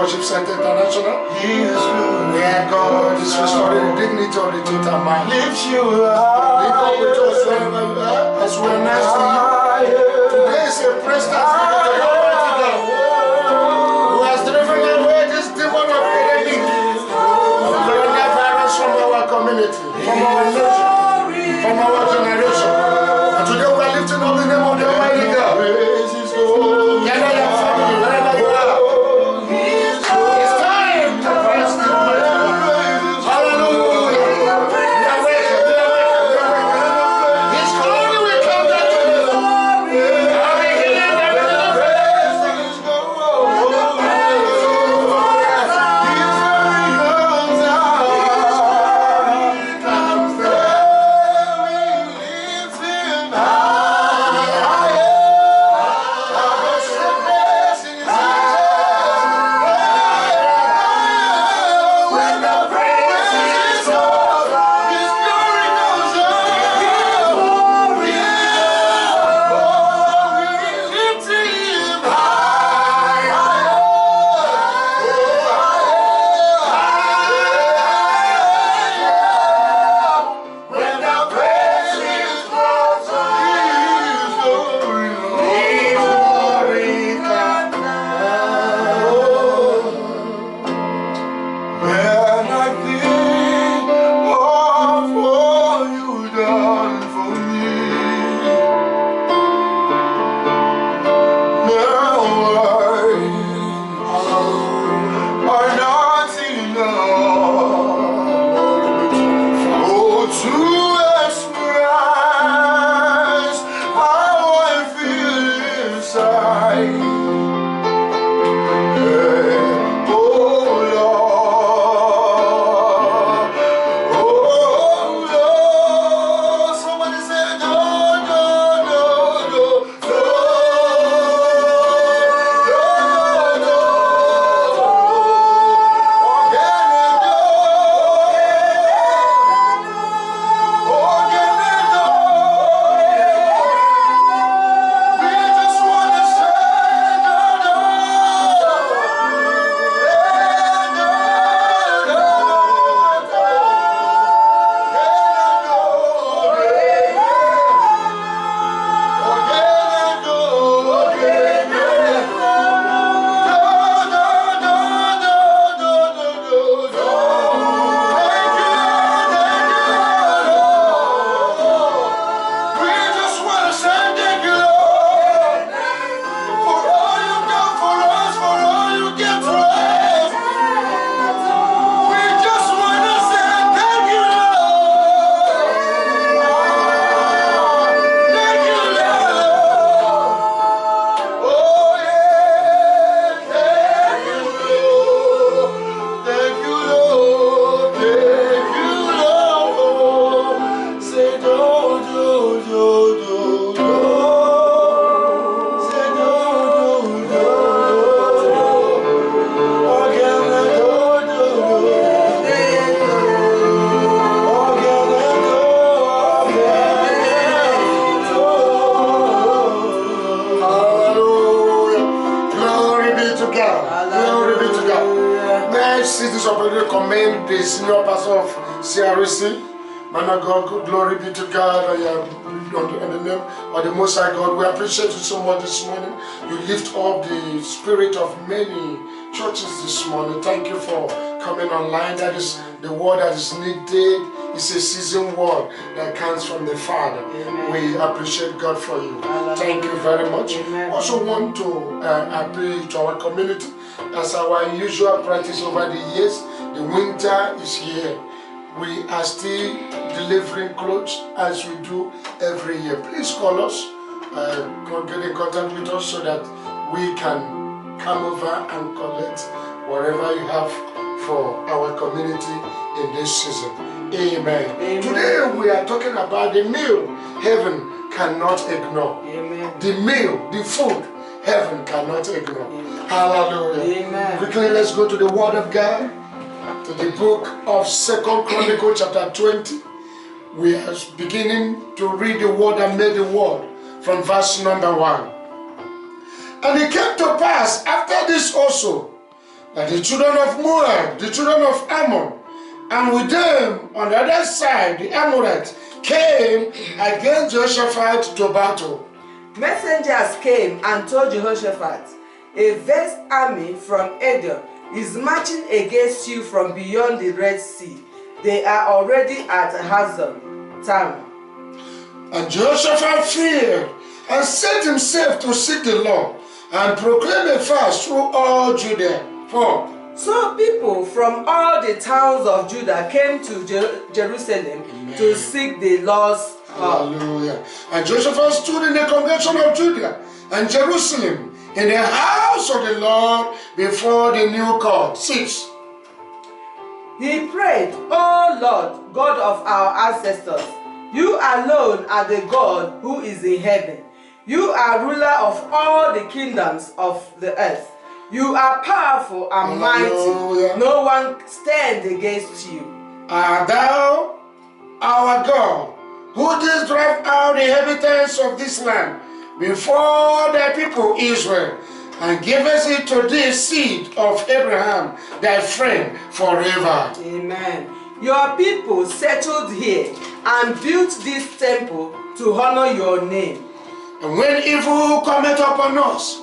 Worship Center International. Where God is restoring the dignity of the total man. Lift you up. Lift up with us wherever you are, as we are nice to you. Today is a praise thanksgiving to the Almighty God, who has driven away this demon of enemy, of coronavirus from our community, from our nation, from our generation. And today we are lifting up the name of the Almighty God. Gather your family wherever you are. It's time to praise the Almighty God. Hallelujah. We are welcome. His glory will come down to you. Commend the senior pastor of CRC, man of God, glory be to God. On the name of the Most High God, we appreciate you so much this morning. You lift up the spirit of many churches this morning. Thank you for coming online. That is the word that is needed. It's a seasoned word that comes from the Father. Amen. We appreciate God for you. Thank you very much. Amen. Also want to appeal to our community. As our usual practice over the years, the winter is here. We are still delivering clothes as we do every year. Please call us, get in contact with us so that we can come over and collect whatever you have for our community in this season. Amen. Amen. Today we are talking about the meal heaven cannot ignore. Amen. The meal, the food heaven cannot ignore. Amen. Hallelujah. Amen. Quickly, let's go to the Word of God, to the book of 2 Chronicles chapter 20. We are beginning to read the word and made the word from verse number 1. And it came to pass after this also, that the children of Moab, the children of Ammon, and with them on the other side, the Amorites, came against Jehoshaphat to battle. Messengers came and told Jehoshaphat, a vast army from Edom is marching against you from beyond the Red Sea. They are already at Hazor Tamar. And Jehoshaphat feared and set himself to seek the Lord and proclaim a fast through all Judah. 4. So people from all the towns of Judah came to Jerusalem to seek the Lord's help. Hallelujah. And Jehoshaphat stood in the congregation of Judah and Jerusalem in the house of the Lord before the new court. 6. He prayed, O Lord, God of our ancestors, you alone are the God who is in heaven. You are ruler of all the kingdoms of the earth. You are powerful and mighty. No one stands against you. Art thou our God, who didst drive out the inhabitants of this land before thy people Israel, and givest it to the seed of Abraham, thy friend, forever. Amen. Your people settled here and built this temple to honor your name. And when evil cometh upon us,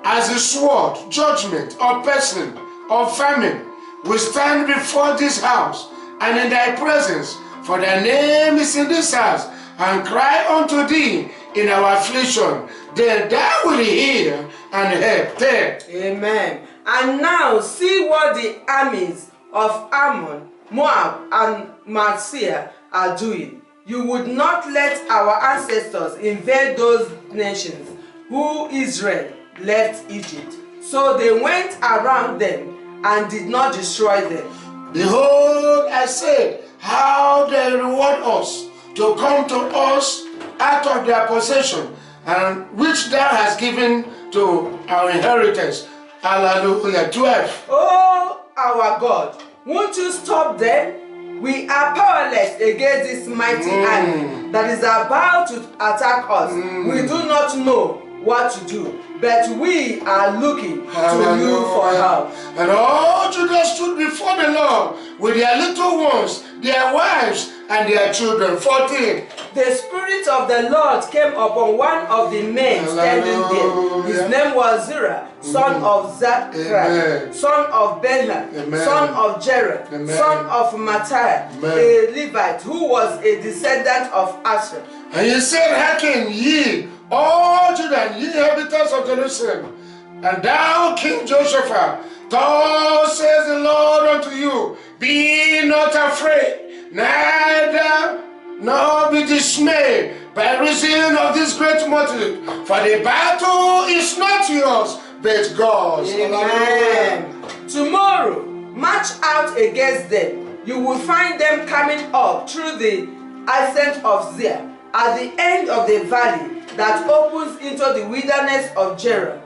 as a sword, judgment, or pestilence, or famine, we stand before this house and in thy presence, for thy name is in this house, and cry unto thee in our affliction, then thou wilt hear and help. 10. Amen. And now see what the armies of Ammon, Moab, and Marsia are doing. You would not let our ancestors invade those nations who Israel left Egypt. So they went around them and did not destroy them. Behold, I said, how they reward us to come to us out of their possession, and which thou hast given to our inheritance. Hallelujah. 12. Oh, our God, won't you stop them? We are powerless against this mighty army that is about to attack us. We do not know what to do, but we are looking to you for help. And all Judah stood before the Lord with their little ones, their wives, and their children. 14. The Spirit of the Lord came upon one of the men standing there. His name was Zerah, son of Zachariah, son of Benham, son of Jared, son of Mattiah, a Levite who was a descendant of Asher. And he said, hearken ye, all Judah, ye inhabitants of Jerusalem, and thou, King Jehoshaphat, thus says the Lord unto you, be not afraid, neither nor be dismayed by reason of this great multitude, for the battle is not yours, but God's. Amen. Tomorrow, march out against them. You will find them coming up through the ascent of Zir, at the end of the valley that opens into the wilderness of Jerah.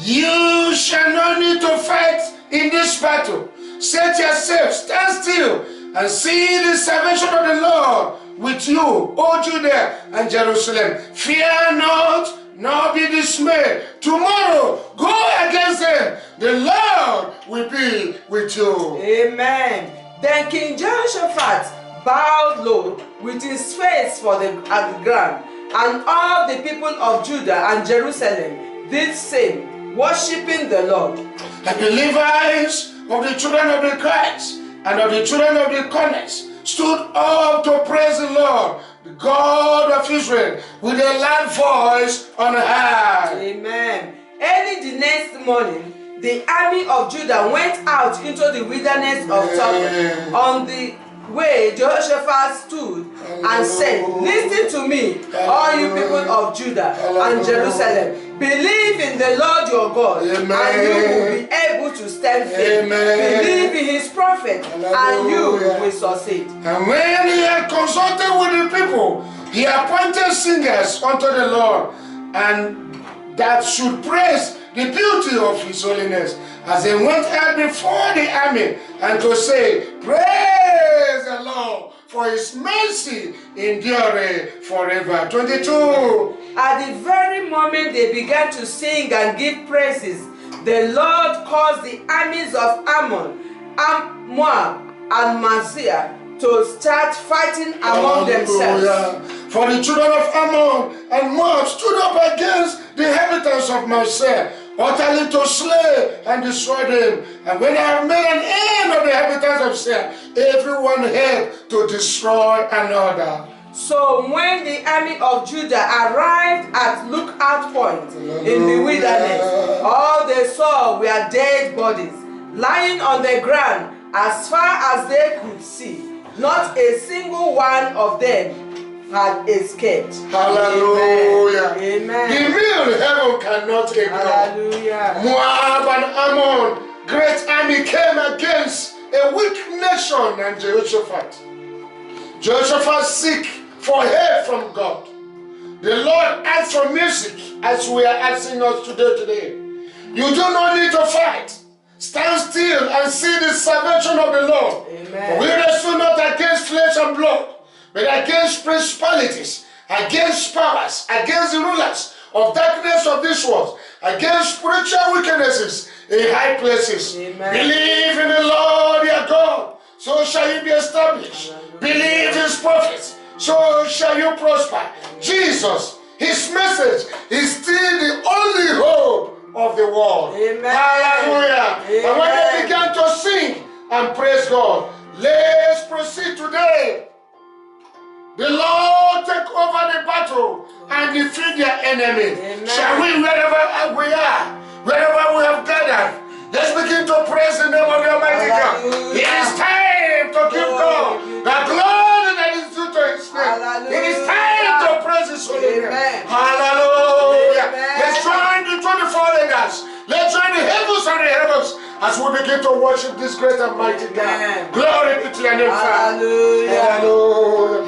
You shall not need to fight in this battle. Set yourself, stand still, and see the salvation of the Lord with you, O Judah and Jerusalem. Fear not, nor be dismayed. Tomorrow, go against them. The Lord will be with you. Amen. Then King Jehoshaphat bowed low with his face at the ground, and all the people of Judah and Jerusalem did same, worshiping the Lord. And the Levites of the children of the Christ and of the children of the Corners stood up to praise the Lord, the God of Israel, with a loud voice on high. Amen. Early the next morning, the army of Judah went out into the wilderness of Tabor. On the way, Jehoshaphat stood and said, listen to me, all you people of Judah and Jerusalem. Believe in the Lord your God, and you will be able to stand firm. Believe in his prophet, and you will succeed. And when he had consulted with the people, he appointed singers unto the Lord, and that should praise the beauty of his holiness, as they went out before the army, and to say, praise the Lord, for his mercy endureth forever. 22. At the very moment they began to sing and give praises, The Lord caused the armies of Ammon, Moab, and Messiah to start fighting among themselves. For the children of Ammon and Moab stood up against the inhabitants of Messiah, utterly to slay and destroy them. And when I have made an end of the inhabitants of Seir, everyone helped to destroy another. So when the army of Judah arrived at Lookout Point in the wilderness, all they saw were dead bodies lying on the ground as far as they could see. Not a single one of them had escaped. Hallelujah. Amen. The meal heaven cannot ignore. Hallelujah. Moab and Ammon, great army came against a weak nation and Jehoshaphat. Jehoshaphat seek for help from God. The Lord asks for music as we are asking us today. You do not need to fight. Stand still and see the salvation of the Lord. Amen. For we wrestle not against flesh and blood, but against principalities, against powers, against the rulers of darkness of this world, against spiritual wickednesses in high places. Amen. Believe in the Lord your God, so shall you be established. Hallelujah. Believe his prophets, so shall you prosper. Jesus, his message is still the only hope of the world. Amen. Hallelujah. Amen. And when they began to sing and praise God, let's proceed today. The Lord take over the battle and defeat their enemies. Amen. Shall we, wherever we are, wherever we have gathered, let's begin to praise the name of the Almighty God. It is time to give God the glory that is due to his name. Hallelujah. It is time to praise his holy name. Amen. Hallelujah. Amen. Let's join the 24 elders. Let's join the heavens and the heavens as we begin to worship this great and mighty God. Amen. Glory be to your name, Father. Hallelujah. Hallelujah.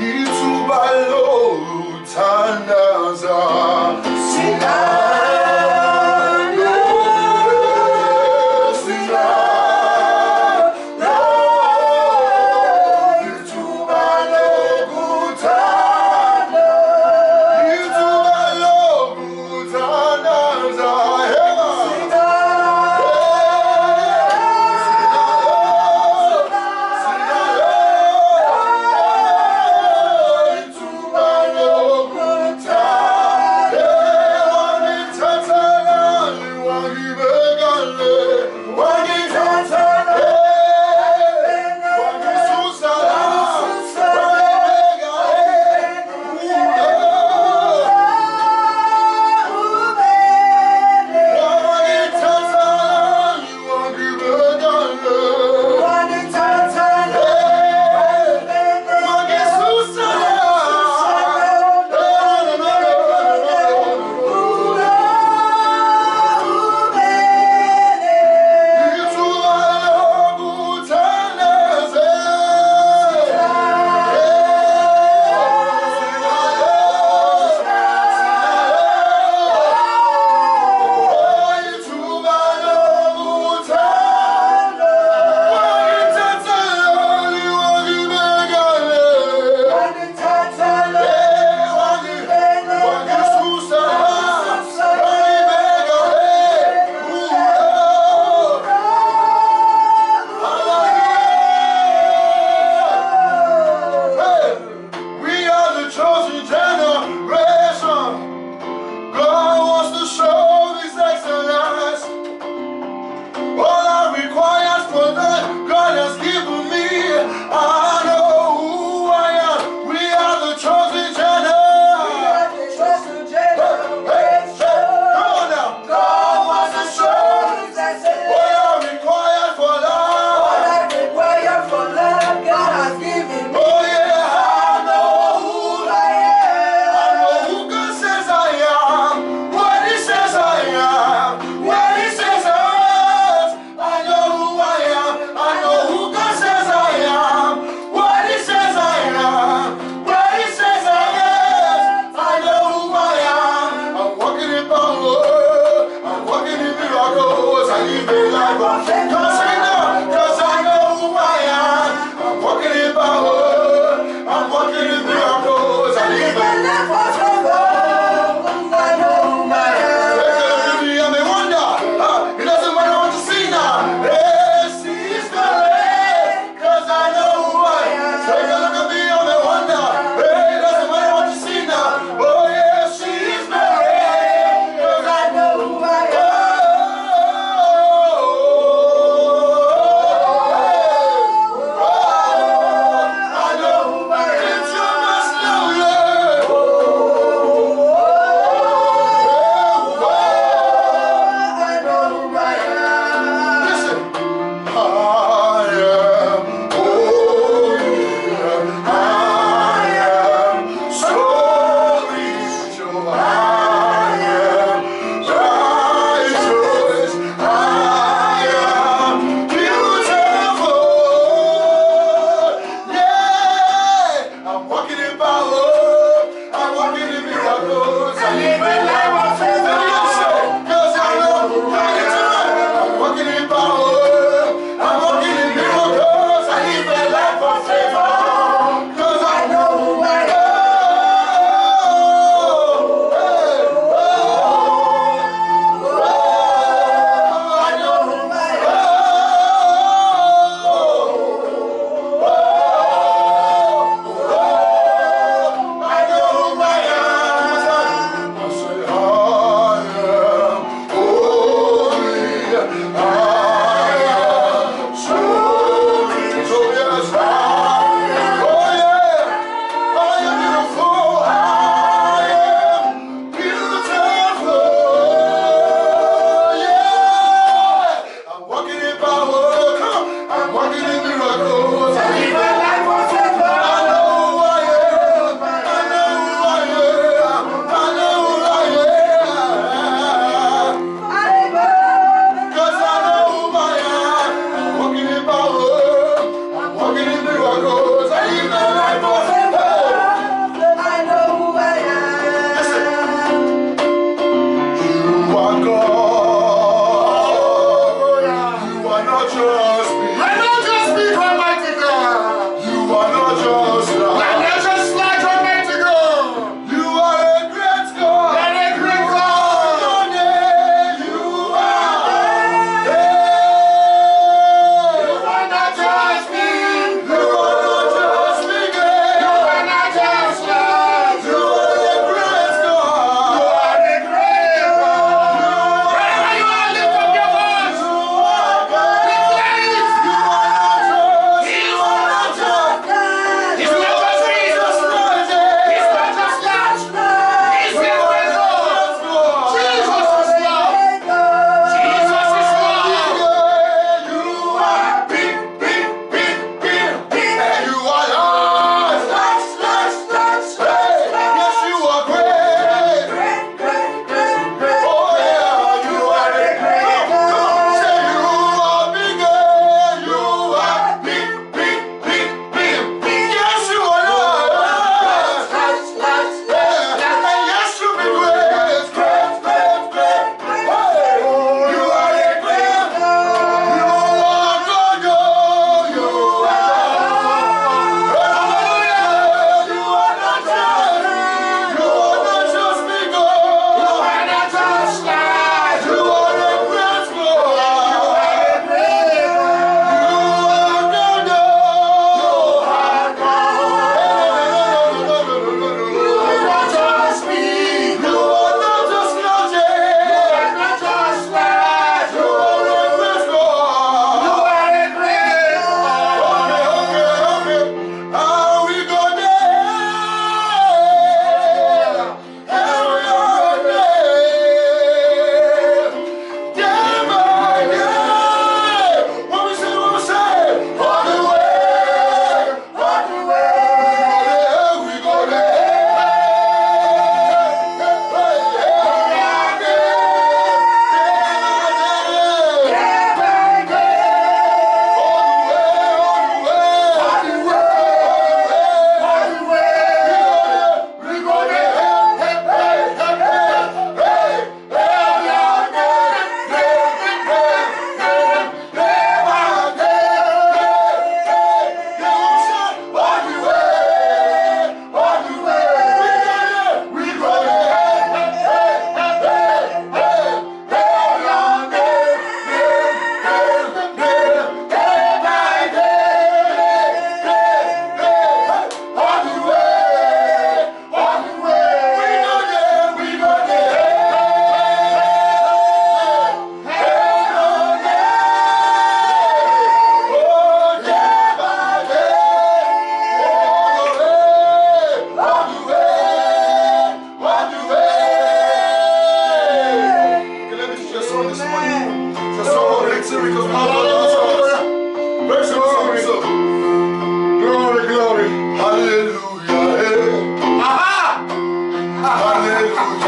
Hallelujah.